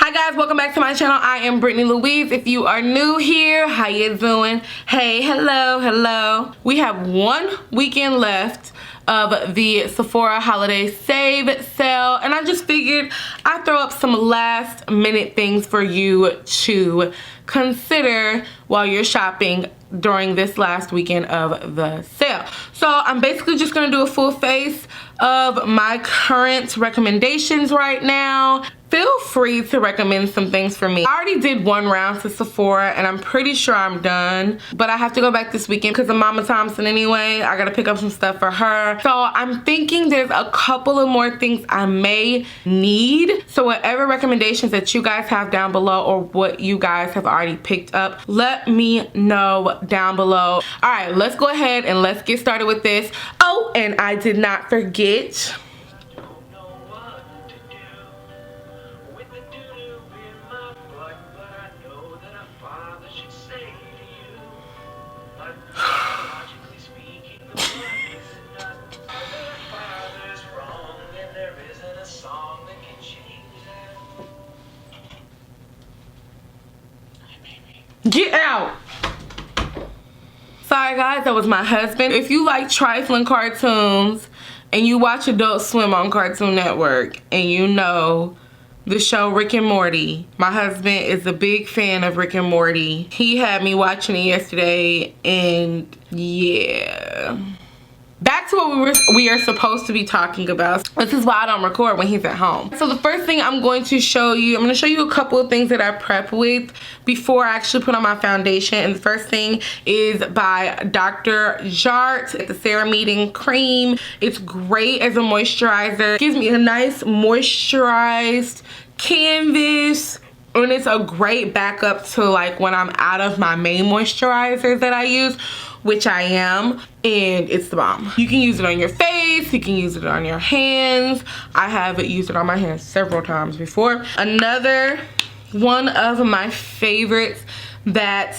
Hi guys, welcome back to my channel. I am Britney Louise. If you are new here, how you doing? Hey, hello. We have 1 weekend left of the Sephora holiday save sale, and I just figured I'd throw up some last minute things for you to consider while you're shopping during this last weekend of the sale. So I'm basically just gonna do a full face of my current recommendations right now. Feel free to recommend some things for me. I already did 1 round to Sephora and I'm pretty sure I'm done, but I have to go back this weekend because of Mama Thompson anyway. I gotta pick up some stuff for her. So I'm thinking there's a couple of more things I may need. So whatever recommendations that you guys have down below or what you guys have already picked up, let me know down below. All right, let's go ahead and let's get started with this. Oh, and I did not forget, get out. Sorry guys, that was my husband. If you like trifling cartoons and you watch Adult Swim on Cartoon Network and you know the show Rick and Morty, my husband is a big fan of Rick and Morty. He had me watching it yesterday and yeah. Back to what we are supposed to be talking about. This is why I don't record when he's at home. So the first thing I'm going to show you, I'm going to show you a couple of things that I prep with before I actually put on my foundation. And the first thing is by Dr. Jart. It's the Ceramiding Cream. It's great as a moisturizer. It gives me a nice moisturized canvas. And it's a great backup to like when I'm out of my main moisturizers that I use, which I am, and it's the bomb. You can use it on your face, you can use it on your hands. I have used it on my hands several times before. Another one of my favorites that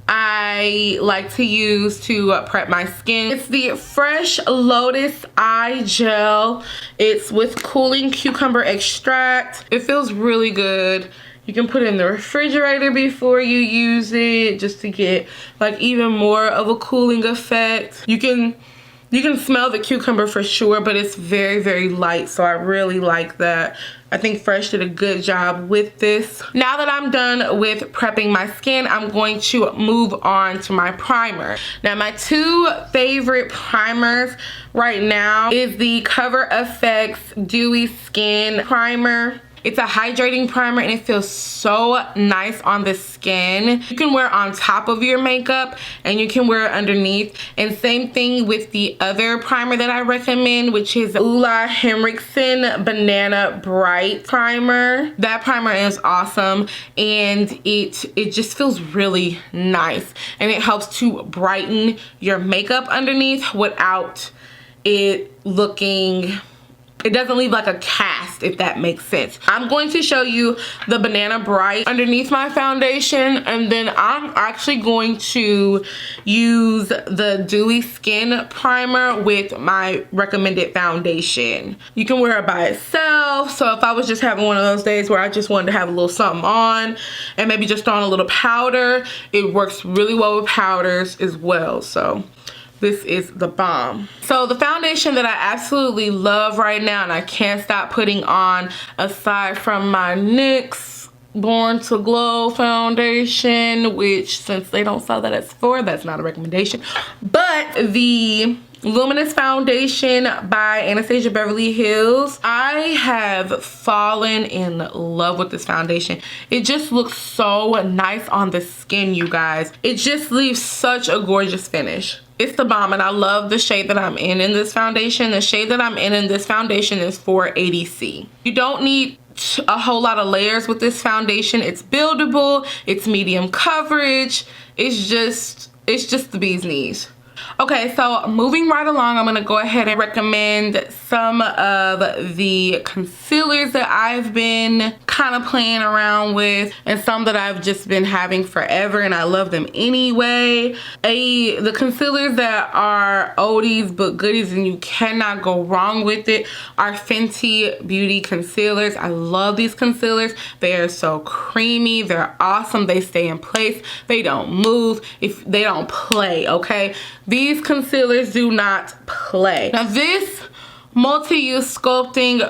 I like to use to prep my skin, it's the Fresh Lotus Eye Gel. It's with cooling cucumber extract. It feels really good. You can put it in the refrigerator before you use it just to get like even more of a cooling effect. You can smell the cucumber for sure, but it's very, very light, so I really like that. I think Fresh did a good job with this. Now that I'm done with prepping my skin, I'm going to move on to my primer. Now my 2 favorite primers right now is the Cover FX Dewy Skin Primer. It's a hydrating primer and it feels so nice on the skin. You can wear on top of your makeup and you can wear it underneath. And same thing with the other primer that I recommend, which is Ulla Henriksen Banana Bright Primer. That primer is awesome and it just feels really nice. And it helps to brighten your makeup underneath without it looking... It doesn't leave like a cast, if that makes sense. I'm going to show you the Banana Bright underneath my foundation, and then I'm actually going to use the Dewy Skin Primer with my recommended foundation. You can wear it by itself, so if I was just having one of those days where I just wanted to have a little something on and maybe just throw on a little powder, it works really well with powders as well. So this is the bomb. So the foundation that I absolutely love right now and I can't stop putting on, aside from my NYX Born to Glow foundation, which since they don't sell that at Sephora, that's not a recommendation, but the Luminous Foundation by Anastasia Beverly Hills. I have fallen in love with this foundation. It just looks so nice on the skin, you guys. It just leaves such a gorgeous finish. It's the bomb, and I love the shade that I'm in this foundation. The shade that I'm in this foundation is 480C. You don't need a whole lot of layers with this foundation. It's buildable, it's medium coverage. It's just the bee's knees. Okay, so moving right along, I'm going to go ahead and recommend some of the concealers that I've been kind of playing around with, and some that I've just been having forever and I love them anyway. The concealers that are oldies but goodies and you cannot go wrong with it are Fenty Beauty concealers. I love these concealers. They are so creamy. They're awesome. They stay in place. They don't move. If they don't play, okay? These concealers do not play. Now this multi-use sculpting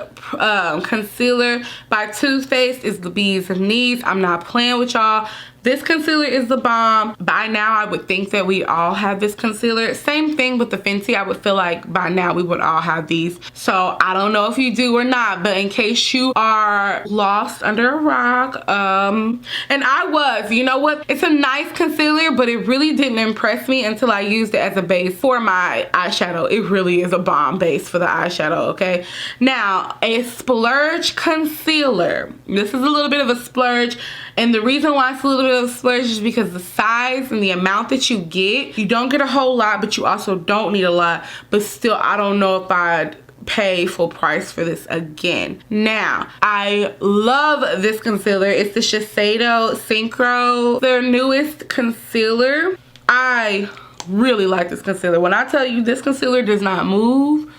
concealer by Too Faced is the bee's knees. I'm not playing with y'all. This concealer is the bomb. By now, I would think that we all have this concealer. Same thing with the Fenty. I would feel like by now we would all have these. So I don't know if you do or not, but in case you are lost under a rock, and I was, you know what? It's a nice concealer, but it really didn't impress me until I used it as a base for my eyeshadow. It really is a bomb base for the eyeshadow, okay? Now, a splurge concealer. This is a little bit of a splurge. And the reason why it's a little bit of a splurge is because the size and the amount that you don't get a whole lot, but you also don't need a lot. But still, I don't know if I'd pay full price for this again. Now, I love this concealer. It's the Shiseido Synchro, their newest concealer. I really like this concealer. When I tell you this concealer does not move,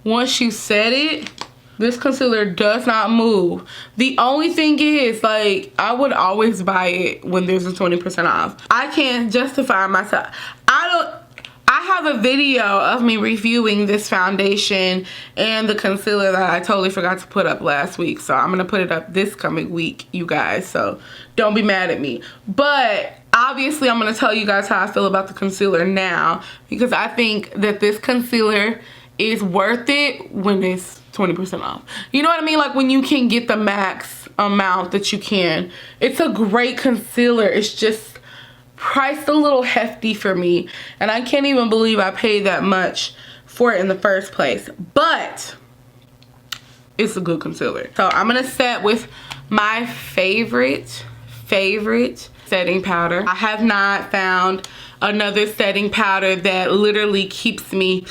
once you set it, this concealer does not move. The only thing is, like, I would always buy it when there's a 20% off. I can't justify myself. I have a video of me reviewing this foundation and the concealer that I totally forgot to put up last week. So I'm going to put it up this coming week, you guys. So don't be mad at me. But obviously, I'm going to tell you guys how I feel about the concealer now, because I think that this concealer is worth it when it's 20% off. You know what I mean? Like when you can get the max amount that you can. It's a great concealer. It's just priced a little hefty for me. And I can't even believe I paid that much for it in the first place. But it's a good concealer. So I'm going to set with my favorite setting powder. I have not found another setting powder that literally keeps me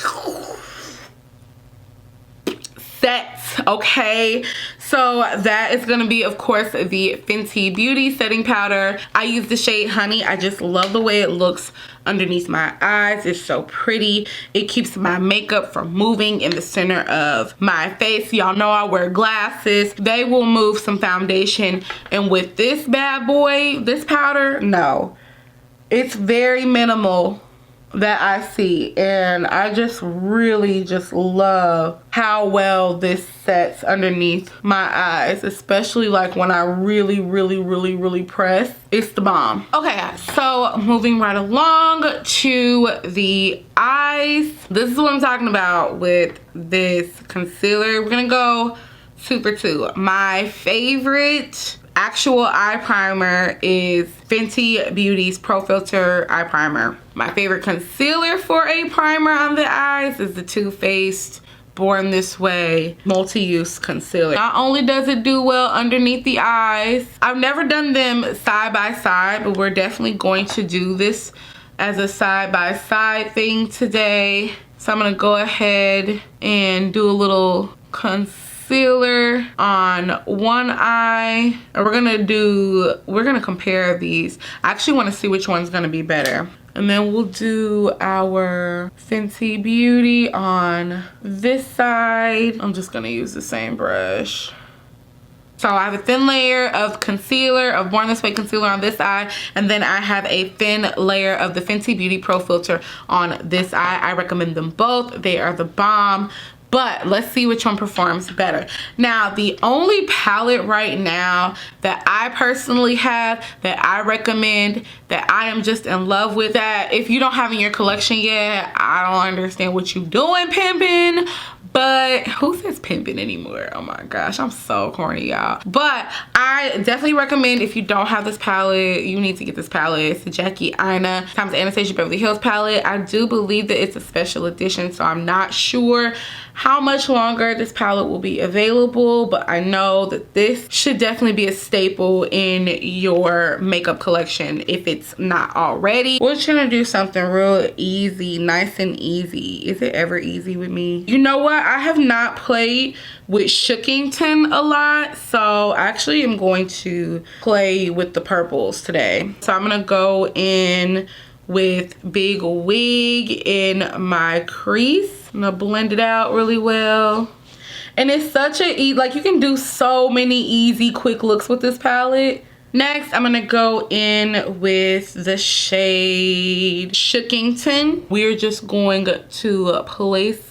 set, okay? So that is gonna be, of course, the Fenty Beauty setting powder. I use the shade Honey. I just love the way it looks underneath my eyes. It's so pretty. It keeps my makeup from moving in the center of my face. Y'all know I wear glasses. They will move some foundation. And with this bad boy, this powder, no. It's very minimal that I see, and I just really just love how well this sets underneath my eyes, especially like when I really press. It's the bomb. Okay guys, so moving right along to the eyes. This is what I'm talking about with this concealer. We're gonna go Super 2. My favorite actual eye primer is Fenty Beauty's Pro Filter eye primer. My favorite concealer for a primer on the eyes is the Too Faced Born This Way multi-use concealer. Not only does it do well underneath the eyes, I've never done them side by side, but we're definitely going to do this as a side by side thing today. So I'm gonna go ahead and do a little concealer on one eye, and we're gonna compare these. I actually want to see which one's gonna be better. And then we'll do our Fenty Beauty on this side. I'm just gonna use the same brush. So I have a thin layer of concealer, of Born This Way concealer on this eye, and then I have a thin layer of the Fenty Beauty Pro Filter on this eye. I recommend them both. They are the bomb. But let's see which one performs better. Now, the only palette right now that I personally have, that I recommend, that I am just in love with, that if you don't have in your collection yet, I don't understand what you doing pimping. But who says pimping anymore? Oh my gosh, I'm so corny, y'all. But I definitely recommend, if you don't have this palette, you need to get this palette. It's the Jackie Aina times Anastasia Beverly Hills palette. I do believe that it's a special edition, so I'm not sure how much longer this palette will be available, but I know that this should definitely be a staple in your makeup collection if it's not already. We're just gonna do something real easy, nice and easy. Is it ever easy with me? You know what? I have not played with Shookington a lot, so I actually am going to play with the purples today. So I'm gonna go in with Big Wig in my crease. I'm gonna blend it out really well. And it's such a like, you can do so many easy quick looks with this palette. Next, I'm gonna go in with the shade Shookington. We're just going to place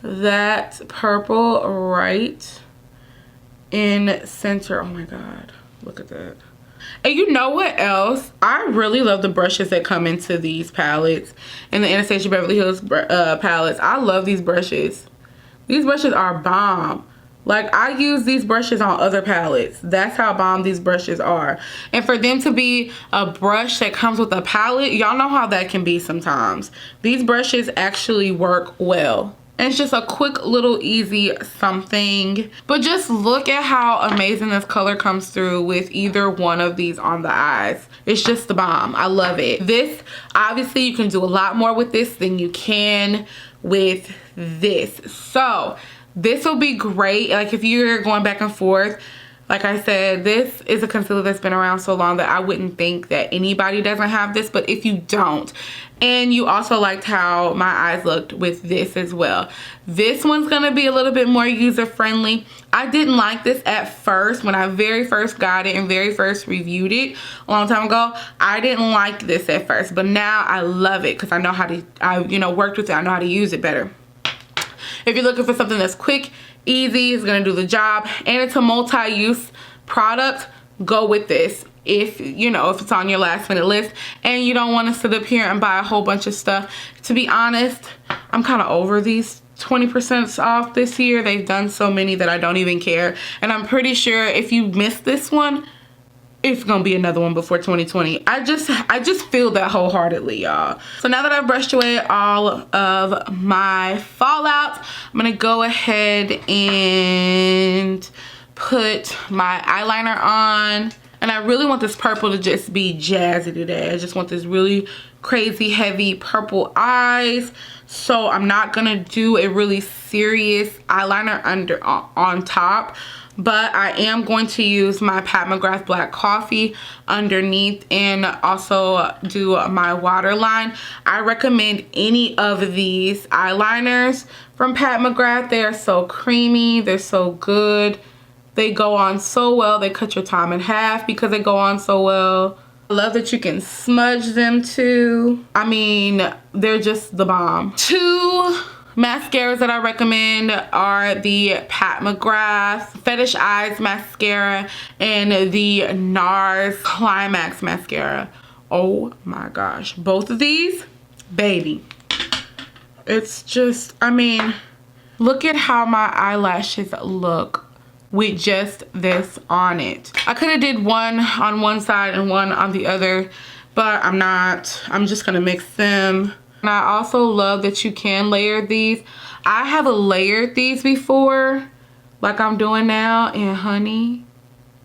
that purple right in center. Oh my God, look at that. And you know what else? I really love the brushes that come into these palettes, and the Anastasia Beverly Hills palettes. I love these brushes. These brushes are bomb. Like, I use these brushes on other palettes. That's how bomb these brushes are. And for them to be a brush that comes with a palette, y'all know how that can be sometimes. These brushes actually work well. And it's just a quick little easy something. But just look at how amazing this color comes through with either one of these on the eyes. It's just the bomb. I love it. This, obviously you can do a lot more with this than you can with this. So this will be great, like if you're going back and forth. Like I said, this is a concealer that's been around so long that I wouldn't think that anybody doesn't have this. But if you don't, and you also liked how my eyes looked with this as well, this one's gonna be a little bit more user friendly. I didn't like this at first when I very first got it and very first reviewed it a long time ago. I didn't like this at first, but now I love it because I know how to, worked with it. I know how to use it better. If you're looking for something that's quick, easy, it's gonna do the job, and it's a multi-use product, go with this. If it's on your last minute list and you don't want to sit up here and buy a whole bunch of stuff. To be honest, I'm kind of over these 20% off this year. They've done so many that I don't even care. And I'm pretty sure if you missed this one, it's gonna be another one before 2020. I just feel that wholeheartedly, y'all. So now that I've brushed away all of my fallout, I'm gonna go ahead and put my eyeliner on. And I really want this purple to just be jazzy today. I just want this really crazy heavy purple eyes. So I'm not gonna do a really serious eyeliner on top, but I am going to use my Pat McGrath Black Coffee underneath and also do my waterline. I recommend any of these eyeliners from Pat McGrath. They are so creamy, they're so good. They go on so well. They cut your time in half because they go on so well. I love that you can smudge them too. I mean, they're just the bomb. Two mascaras that I recommend are the Pat McGrath Fetish Eyes Mascara and the NARS Climax Mascara. Oh my gosh. Both of these, baby. It's just, I mean, look at how my eyelashes look with just this on it. I could have did one on one side and one on the other, but I'm not. I'm just gonna mix them. And I also love that you can layer these. I have layered these before, like I'm doing now, and honey,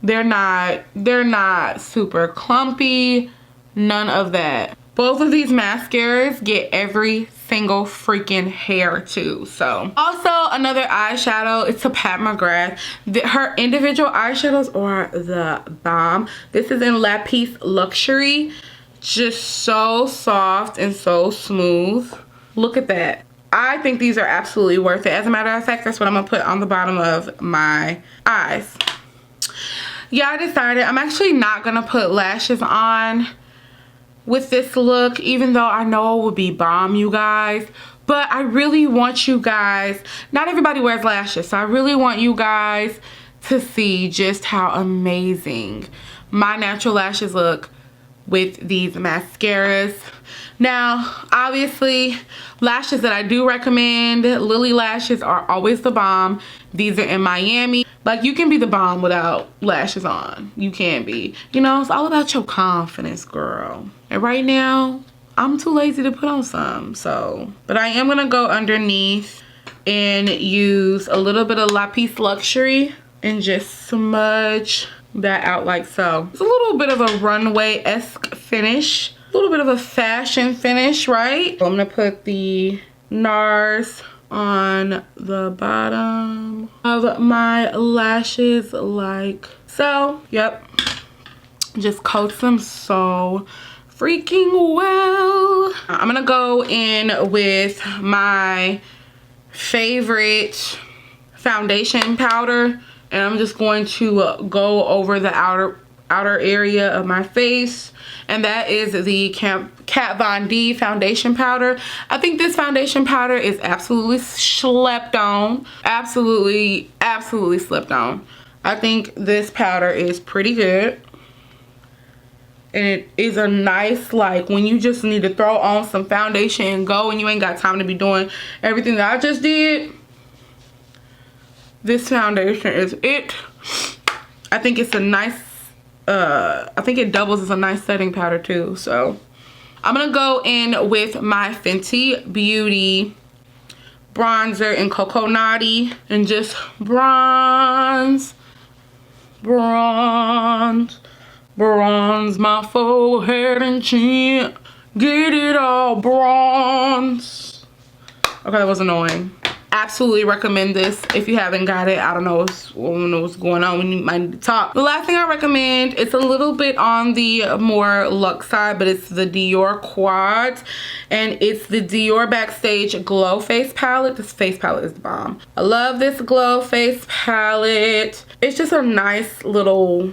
they're not super clumpy, none of that. Both of these mascaras get every single freaking hair too. So also another eyeshadow, it's a Pat McGrath. Her individual eyeshadows are the bomb. This is in Lapis Luxury. Just so soft and so smooth. Look at that. I think these are absolutely worth it. As a matter of fact, that's what I'm gonna put on the bottom of my eyes. Yeah, I decided I'm actually not gonna put lashes on with this look, even though I know it would be bomb, you guys. But I really want you guys, not everybody wears lashes, so I really want you guys to see just how amazing my natural lashes look with these mascaras. Now, obviously, lashes that I do recommend, Lily lashes are always the bomb. These are in Miami. Like, you can be the bomb without lashes on. You can be. You know, it's all about your confidence, girl. And right now, I'm too lazy to put on some, so. But I am gonna go underneath and use a little bit of Lapis Luxury and just smudge that out like so. It's a little bit of a runway-esque finish, a little bit of a fashion finish, right? I'm gonna put the NARS on the bottom of my lashes like so. Yep, just coats them so freaking well. I'm gonna go in with my favorite foundation powder, and I'm just going to go over the outer area of my face, and that is the Kat Von D foundation powder. I think this foundation powder is absolutely slept on. Absolutely slept on. I think this powder is pretty good, and it is a nice, like, when you just need to throw on some foundation and go and you ain't got time to be doing everything that I just did. This foundation is it. I think it's a nice, I think it doubles as a nice setting powder too. So I'm gonna go in with my Fenty Beauty bronzer in Cocoa Naughty and just bronze my forehead and chin. Get it all bronze. Okay, that was annoying. Absolutely recommend this if you haven't got it. I don't know what's going on when you might need to talk. The last thing I recommend, it's a little bit on the more luxe side, but it's the Dior Quad, and it's the Dior Backstage Glow Face Palette. This face palette is the bomb. I love this Glow Face palette. It's just a nice little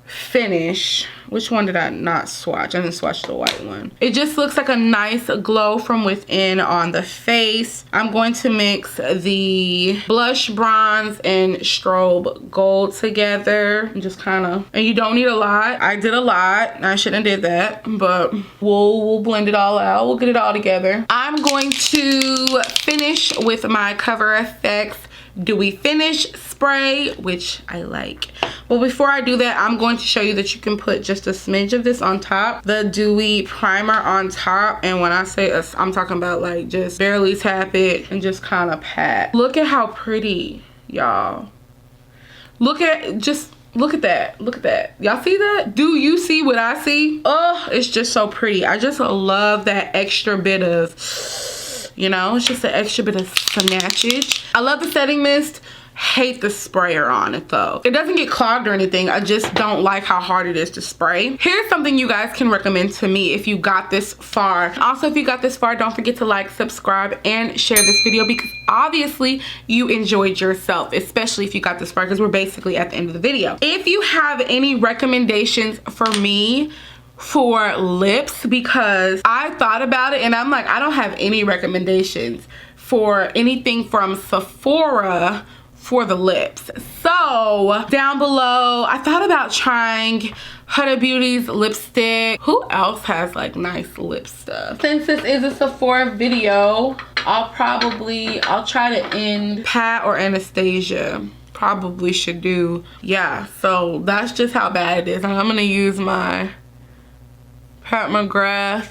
finish. Which one did I not swatch? I didn't swatch the white one. It just looks like a nice glow from within on the face. I'm going to mix the blush bronze and strobe gold together and just kind of, and you don't need a lot. I did a lot. I shouldn't have did that, but we'll blend it all out. We'll get it all together. I'm going to finish with my Cover FX Dewy Finish spray, which I like. But before I do that, I'm going to show you that you can put just a smidge of this on top, the dewy primer on top. And when I say I'm talking about like just barely tap it and just kind of pat. Look at how pretty, y'all. Look at that. Look at that. Y'all see that? Do you see what I see? Oh, it's just so pretty. I just love that extra bit of, you know, it's just an extra bit of snatchage. I love the setting mist. Hate the sprayer on it though. It doesn't get clogged or anything. I just don't like how hard it is to spray. Here's something you guys can recommend to me if you got this far. Also, if you got this far, don't forget to like, subscribe, and share this video, because obviously you enjoyed yourself, especially if you got this far, because we're basically at the end of the video. If you have any recommendations for me for lips, because I thought about it and I'm like, I don't have any recommendations for anything from Sephora for the lips. So down below, I thought about trying Huda Beauty's lipstick. Who else has like nice lip stuff? Since this is a Sephora video, I'll try to end Pat or Anastasia. Probably should do, yeah. So that's just how bad it is. And I'm gonna use my Pat McGrath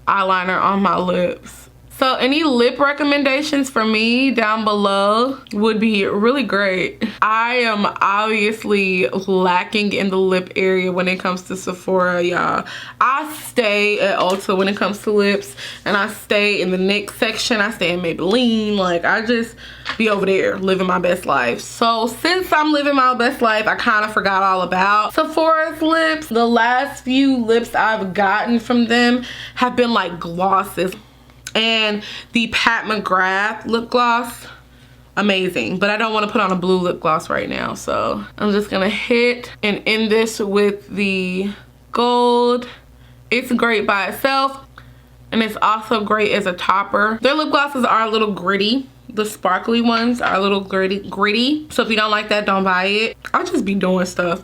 eyeliner on my lips. So any lip recommendations for me down below would be really great. I am obviously lacking in the lip area when it comes to Sephora, y'all. I stay at Ulta when it comes to lips, and I stay in the NYX section. I stay in Maybelline. Like, I just be over there living my best life. So since I'm living my best life, I kind of forgot all about Sephora's lips. The last few lips I've gotten from them have been like glosses. And the Pat McGrath lip gloss, amazing. But I don't want to put on a blue lip gloss right now. So I'm just going to hit and end this with the gold. It's great by itself, and it's also great as a topper. Their lip glosses are a little gritty. The sparkly ones are a little gritty. So if you don't like that, don't buy it. I'll just be doing stuff.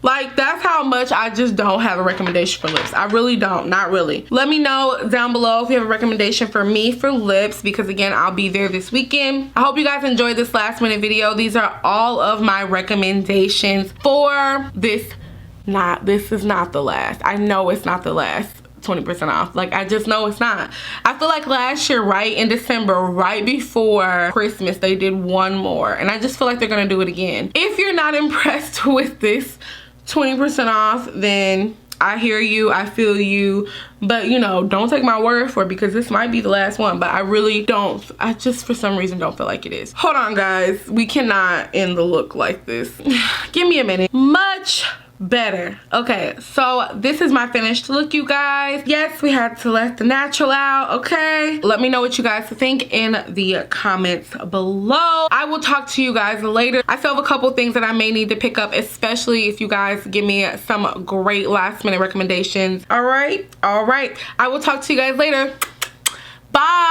Like, that's how much I just don't have a recommendation for lips. I really don't, not really. Let me know down below if you have a recommendation for me for lips, because again, I'll be there this weekend. I hope you guys enjoyed this last minute video. These are all of my recommendations for this. This is not the last. I know it's not the last 20% off. Like, I just know it's not. I feel like last year, right in December, right before Christmas, they did one more, and I just feel like they're gonna do it again. If you're not impressed with this 20% off, then I hear you, I feel you, but you know, don't take my word for it, because this might be the last one, but I really don't. I just for some reason don't feel like it is. Hold on, guys, we cannot end the look like this. Give me a minute. Much better. Okay, so this is my finished look, you guys. Yes, we had to let the natural out. Okay, let me know what you guys think in the comments below. I will talk to you guys later. I still have a couple things that I may need to pick up, especially if you guys give me some great last minute recommendations. All right, I will talk to you guys later. Bye.